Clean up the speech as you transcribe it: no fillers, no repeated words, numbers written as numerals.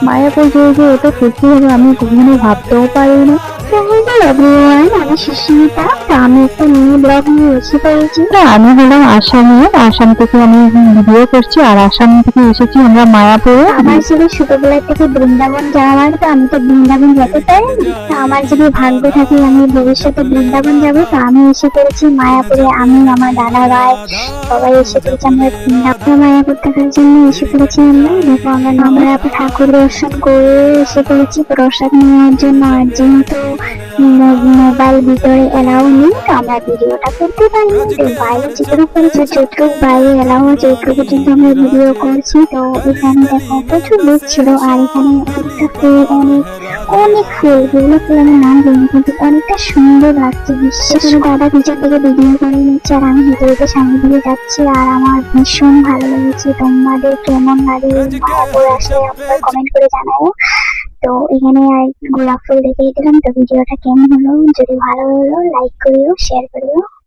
মায়াপুর যে এত সত্যি হবে আমি কখনো ভাবতেও পারিনি। আমি সুস্মিতা। তো আমি একটা মিনি ব্লগ নিয়ে এসে পড়েছি। আমি হলাম আসামে, আসাম থেকে আমি ভিডিও করছি, আর আসাম থেকে এসেছি আমরা মায়াপুরে। আমার ছিল ছোটবেলা থেকে বৃন্দাবন যাওয়ার, তো আমি তো বৃন্দাবন যেতে পারিনি। তো আমার যদি ভাগ্য থাকে আমি ভবিষ্যতে বৃন্দাবন যাবো। তো আমি এসে পড়েছি মায়াপুরে, আমি আমার দাদা ভাই সবাই এসে পড়েছি আমরা বৃন্দাবন মায়াপুর দেখার জন্য এসে পড়েছি। আমরা দেখো আমরা ঠাকুর দর্শন করে এসে পড়েছি প্রসাদ নেওয়ার জন্য। আর যেহেতু মোবাইল ভিতরে এলাও নেই, তো আমরা ভিডিওটা করতে পারিনি। তো বাইরে যেটুকু করেছি, যতটুকু বাইরে এলাও আছে ওইটুকু পর্যন্ত আমরা ভিডিও করছি। তো এখানে দেখো প্রচুর লোক ছিল, আর এখানে একটা ফুল, অনেক অনেক ফুল, যেগুলো ফুল আমি নাম জানি কিন্তু অনেকটা সুন্দর লাগছে। বিশেষ করে দাদা পিছন থেকে ভিডিও করে নিচ্ছে আর আমি হেঁটে হেঁটে সামনে দিকে যাচ্ছি। আর আমার ভীষণ ভালো লেগেছে। তোমাদের কেমন লাগে মায়াপুর আসলে আপনারা কমেন্ট করে জানাও। তো এখানে আর গোলাপ ফুল দেখে দিলাম। তো ভিডিওটা কেমন হলো, যদি ভালো হলো লাইক করিও, শেয়ার করিও।